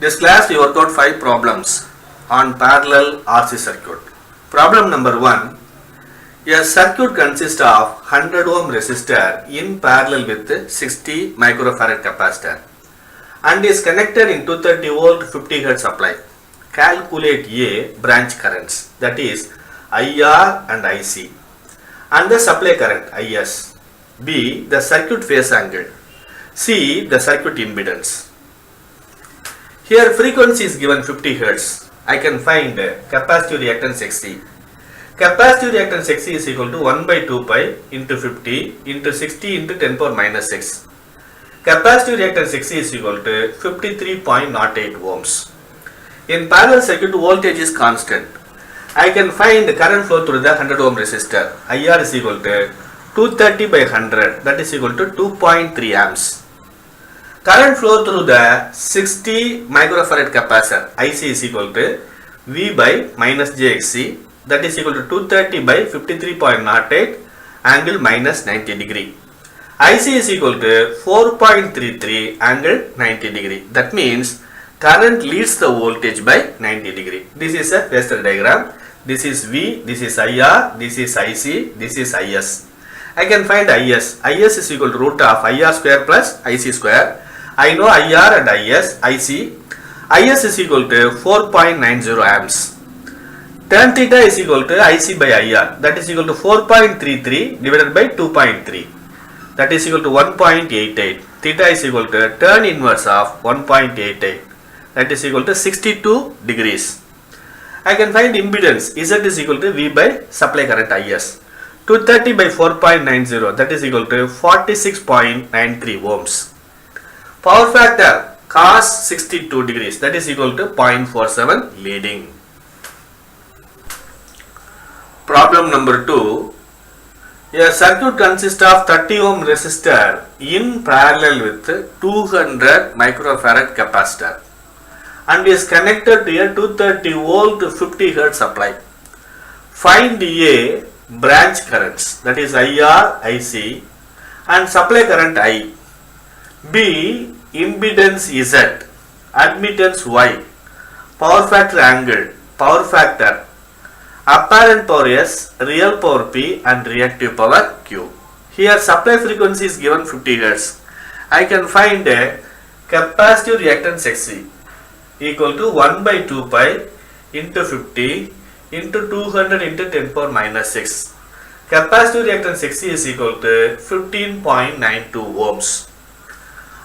This class we work out 5 problems on parallel RC circuit. Problem number 1. A circuit consists of 100 ohm resistor in parallel with 60 microfarad capacitor and is connected in 230 volt 50 Hz supply. Calculate A branch currents, that is IR and IC, and the supply current IS. B the circuit phase angle. C the circuit impedance. Here frequency is given 50 Hz. I can find capacitive reactance XC. Capacitive reactance XC is equal to 1 by 2 pi into 50 into 60 into 10 power minus 6. Capacitive reactance XC is equal to 53.08 ohms. In parallel circuit, voltage is constant. I can find the current flow through the 100 ohm resistor. IR is equal to 230 by 100, that is equal to 2.3 amps. Current flow through the 60 microfarad capacitor IC is equal to V by minus JXC, that is equal to 230 by 53.08 angle minus 90 degree. IC is equal to 4.33 angle 90 degree. That means current leads the voltage by 90 degree. This is a phasor diagram. This is V, this is IR, this is IC, this is IS. I can find IS. IS is equal to root of IR square plus IC square. I know IR and IS, IC. IS is equal to 4.90 amps. Tan theta is equal to IC by IR. That is equal to 4.33 divided by 2.3. That is equal to 1.88. Theta is equal to tan inverse of 1.88. That is equal to 62 degrees. I can find impedance. Z is equal to V by supply current IS. 230 by 4.90, that is equal to 46.93 ohms. Power factor cos 62 degrees, that is equal to 0.47 leading. Problem number 2. A circuit consists of 30 ohm resistor in parallel with 200 microfarad capacitor and is connected to a 230 volt 50 Hz supply. Find A branch currents, that is IR, IC, and supply current I. B impedance Z, admittance Y, power factor angle, power factor, apparent power S, real power P, and reactive power Q. Here supply frequency is given 50 Hz. I can find a capacitive reactance XC equal to 1 by 2 pi into 50 into 200 into 10 power minus 6. Capacitive reactance XC is equal to 15.92 ohms.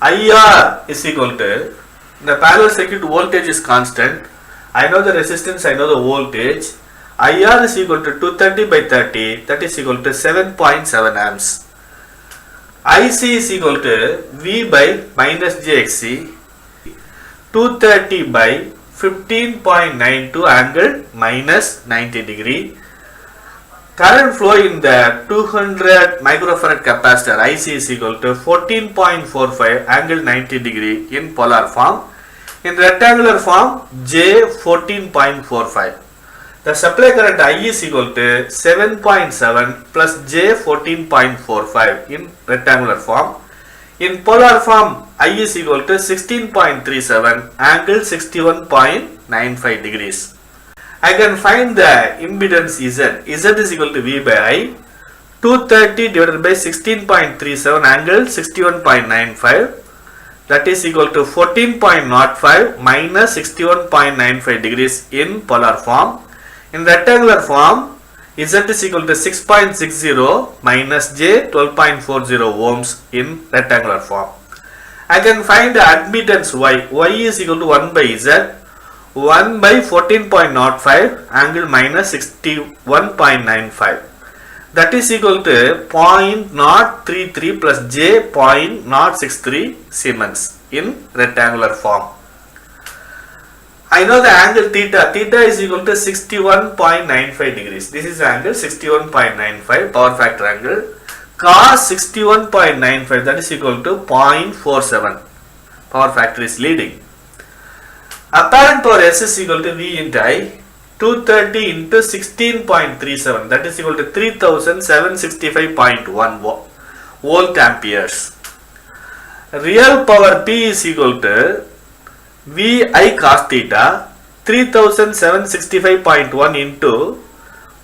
IR is equal to, the parallel circuit voltage is constant. I know the resistance, I know the voltage. IR is equal to 230 by 30, that is equal to 7.7 amps. IC is equal to V by minus JXC, 230 by 15.92 angle minus 90 degree. Current flow in the 200 microfarad capacitor IC is equal to 14.45 angle 90 degree in polar form. In rectangular form, J 14.45. The supply current I is equal to 7.7 plus J 14.45 in rectangular form. In polar form, I is equal to 16.37 angle 61.95 degrees. I can find the impedance Z. Z is equal to V by I. 230 divided by 16.37 angle 61.95. That is equal to 14.05 minus 61.95 degrees in polar form. In rectangular form, Z is equal to 6.60 minus J 12.40 ohms in rectangular form. I can find the admittance Y. Y is equal to 1 by Z. 1 by 14.05 angle minus 61.95. That is equal to 0.033 plus J 0.063 Siemens in rectangular form. I know the angle theta. Theta is equal to 61.95 degrees. This is angle 61.95 power factor angle. Cos 61.95, that is equal to 0.47. Power factor is leading. Apparent power S is equal to V into I. 230 into 16.37, that is equal to 3765.1 volt amperes. Real power P is equal to VI cos theta 3765.1 into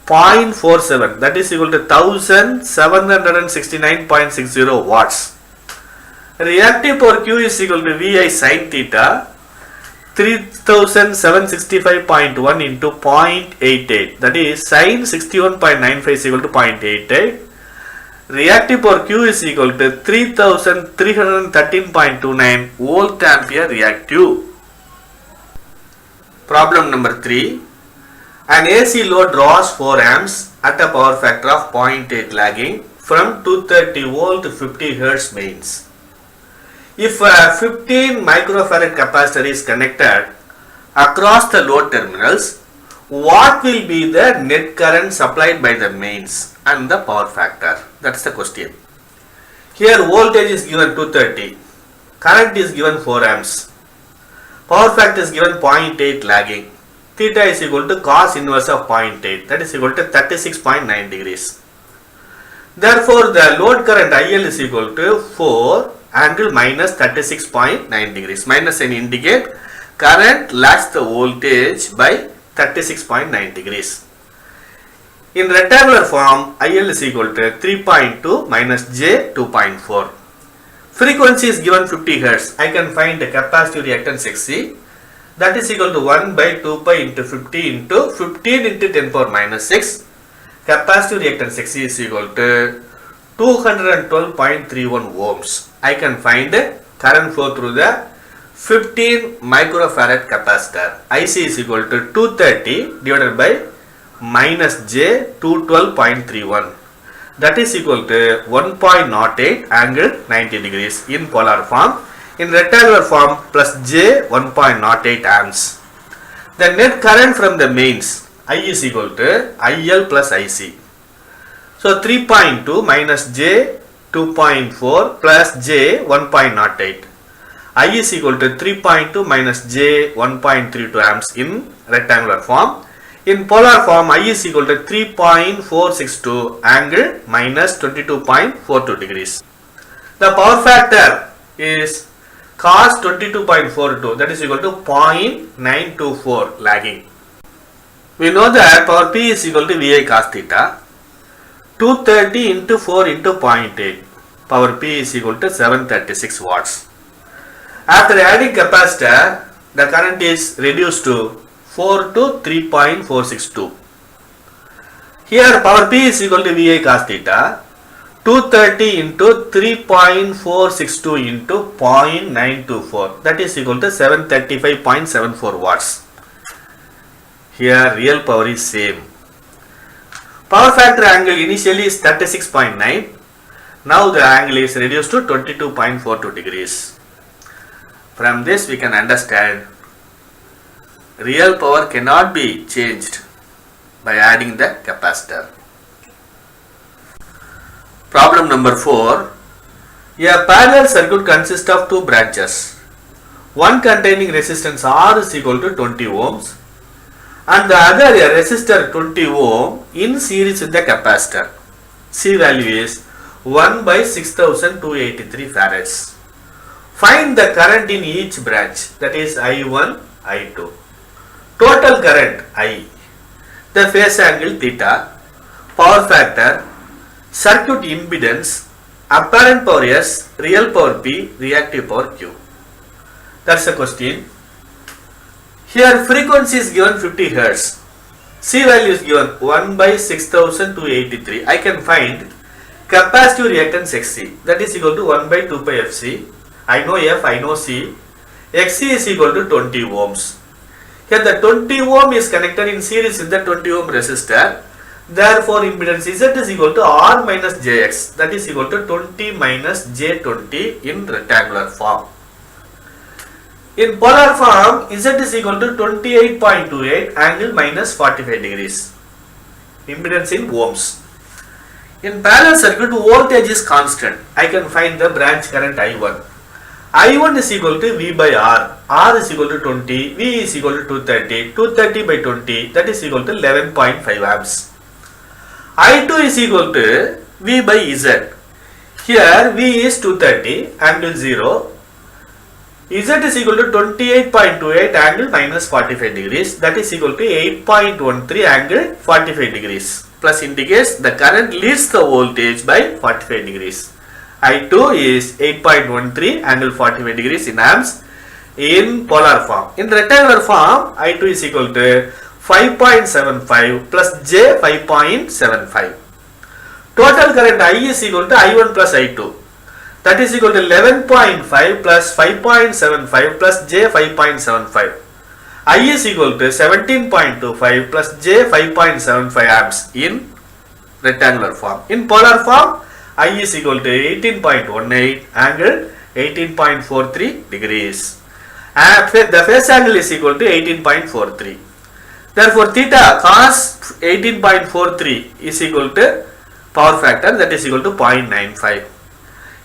0.47, that is equal to 1769.60 watts. Reactive power Q is equal to VI sin theta 3765.1 into 0.88, that is sin 61.95 is equal to 0.88. Reactive power Q is equal to 3313.29 volt ampere reactive. Problem number 3. An AC load draws 4 amps at a power factor of 0.8 lagging from 230 volt to 50 Hz mains. If a 15 microfarad capacitor is connected across the load terminals, what will be the net current supplied by the mains and the power factor? That's the question. Here voltage is given 230, current is given 4 amps, power factor is given 0.8 lagging, theta is equal to cos inverse of 0.8, that is equal to 36.9 degrees. Therefore, the load current IL is equal to 4 angle minus 36.9 degrees. Minus sign indicate current lags the voltage by 36.9 degrees. In rectangular form, IL is equal to 3.2 minus J 2.4. Frequency is given 50 Hz. I can find the capacitive reactance Xc, that is equal to 1 by 2 pi into 50 into 15 into 10 power minus 6. Capacitive reactance Xc is equal to 212.31 ohms. I can find current flow through the 15 microfarad capacitor. IC is equal to 230 divided by minus J 212.31. That is equal to 1.08 angle 90 degrees in polar form. In rectangular form, plus J 1.08 amps. The net current from the mains I is equal to IL plus IC. So 3.2 minus J 2.4 plus J 1.08. I is equal to 3.2 minus J 1.32 amps in rectangular form. In polar form, I is equal to 3.462 angle minus 22.42 degrees. The power factor is cos 22.42, that is equal to 0.924 lagging. We know that power P is equal to VI cos theta. 230 into 4 into 0.8. Power P is equal to 736 watts. After adding capacitor, the current is reduced to 4 to 3.462. Here power P is equal to VI cos theta. 230 into 3.462 into 0.924, that is equal to 735.74 watts. Here real power is same. Power factor angle initially is 36.9. Now the angle is reduced to 22.42 degrees. From this we can understand real power cannot be changed by adding the capacitor. Problem number 4. A parallel circuit consists of two branches. One containing resistance R is equal to 20 ohms and the other a resistor 20 ohm in series with the capacitor. C value is 1 by 6283 farads. Find the current in each branch, that is I1, I2. Total current I, the phase angle theta, power factor, circuit impedance, apparent power S, real power P, reactive power Q. That's the question. Here frequency is given 50 Hz. C value is given 1 by 6283. I can find capacitive reactance Xc, that is equal to 1 by 2 pi Fc. I know F, I know C. Xc is equal to 20 ohms. Here the 20 ohm is connected in series with the 20 ohm resistor. Therefore, impedance Z is equal to R minus Jx, that is equal to 20 minus J20 in rectangular form. In polar form, Z is equal to 28.28 angle minus 45 degrees. Impedance in ohms. In parallel circuit, voltage is constant. I can find the branch current I1. I1 is equal to V by R. R is equal to 20. V is equal to 230. 230 by 20, that is equal to 11.5 amps. I2 is equal to V by Z. Here V is 230 angle 0. Z is equal to 28.28 angle minus 45 degrees, that is equal to 8.13 angle 45 degrees, plus indicates the current leads the voltage by 45 degrees. I2 is 8.13 angle 45 degrees in amps in polar form. In rectangular form, I2 is equal to 5.75 plus J 5.75. Total current I is equal to I1 plus I2. That is equal to 11.5 plus 5.75 plus J 5.75. I is equal to 17.25 plus J 5.75 amps in rectangular form. In polar form, I is equal to 18.18 angle 18.43 degrees. And the phase angle is equal to 18.43. Therefore, theta cos 18.43 is equal to power factor, that is equal to 0.95.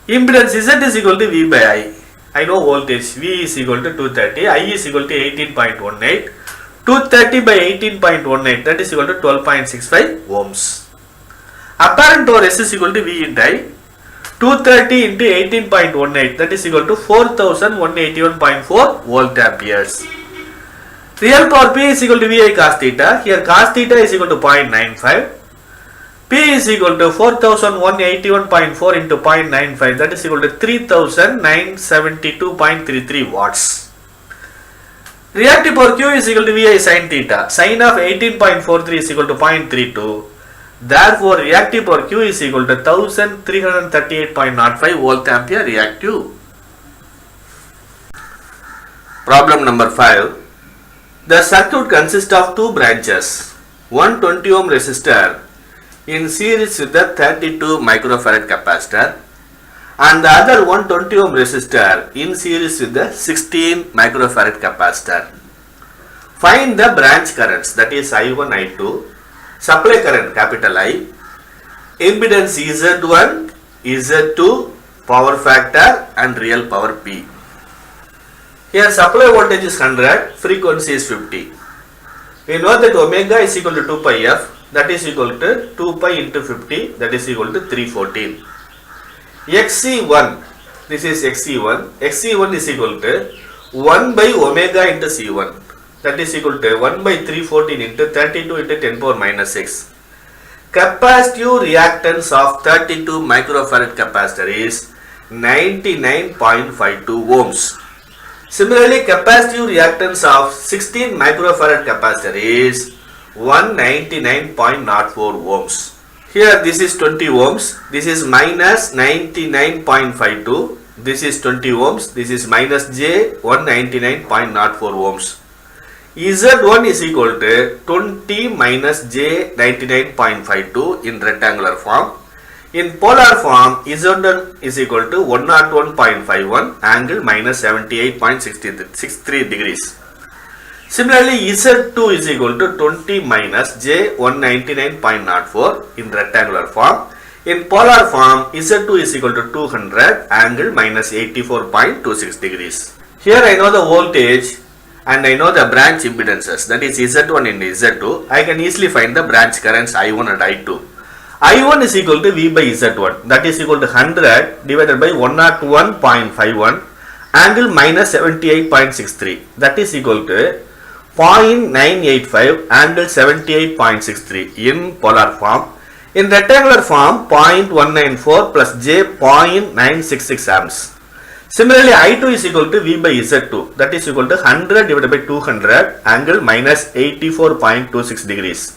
Impedance Z is equal to V by I. I know voltage V is equal to 230, I is equal to 18.18. 230 by 18.18, that is equal to 12.65 ohms. Apparent power S is equal to V into I. 230 into 18.18, that is equal to 4181.4 volt amperes. Real power P is equal to VI cos theta. Here cos theta is equal to 0.95. P is equal to 4181.4 into 0.95, that is equal to 3972.33 watts. Reactive power Q is equal to VI sin theta. Sin of 18.43 is equal to 0.32. Therefore, reactive power Q is equal to 1338.05 volt ampere reactive. Problem number 5. The circuit consists of two branches. One 20 ohm resistor in series with the 32 microfarad capacitor and the other 120 ohm resistor in series with the 16 microfarad capacitor. Find the branch currents, that is I1, I2, supply current capital I, impedance Z1, Z2, power factor and real power P. Here supply voltage is 100, frequency is 50. We know that omega is equal to 2 pi f, that is equal to 2 pi into 50, that is equal to 314. XC1, this is XC1, XC1 is equal to 1 by omega into C1, that is equal to 1 by 314 into 32 into 10 power minus 6. Capacitive reactance of 32 microfarad capacitor is 99.52 ohms. Similarly, capacitive reactance of 16 microfarad capacitor is 199.04 ohms. Here this is 20 ohms, this is minus 99.52, this is 20 ohms, this is minus J 199.04 ohms. Z1 is equal to 20 minus J 99.52 in rectangular form. In polar form, Z1 is equal to 101.51 angle minus 78.63 degrees. Similarly, Z2 is equal to 20 minus J 199.04 in rectangular form. In polar form, Z2 is equal to 200 angle minus 84.26 degrees. Here I know the voltage and I know the branch impedances, that is Z1 and Z2. I can easily find the branch currents I1 and I2. I1 is equal to V by Z1, that is equal to 100 divided by 101.51 angle minus 78.63, that is equal to 0.985 angle 78.63 in polar form. In rectangular form, 0.194 plus J 0.966 amps. Similarly, I2 is equal to V by Z2, that is equal to 100 divided by 200 angle minus 84.26 degrees.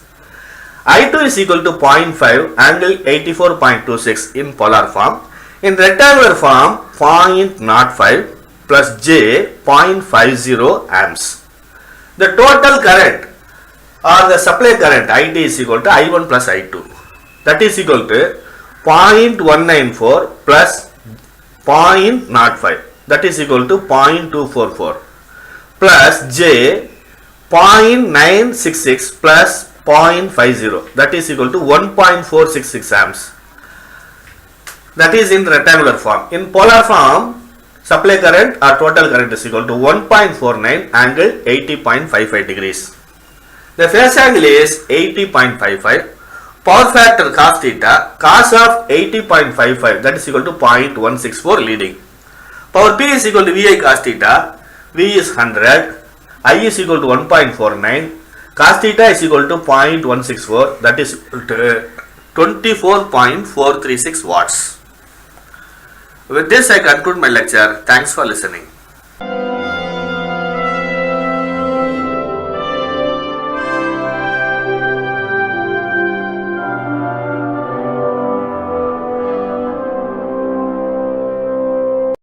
I2 is equal to 0.5 angle 84.26 in polar form. In rectangular form, 0.05 plus J 0.50 amps. The total current or the supply current IT is equal to I1 plus I2, that is equal to 0.194 plus 0.05, that is equal to 0.244 plus J 0.966 plus 0.50, that is equal to 1.466 amps. That is in rectangular form. In polar form, supply current or total current is equal to 1.49 angle 80.55 degrees. The phase angle is 80.55. Power factor cos theta, cos of 80.55, that is equal to 0.164 leading. Power P is equal to VI cos theta. V is 100. I is equal to 1.49. Cos theta is equal to 0.164. That is 24.436 watts. With this I conclude my lecture. Thanks for listening.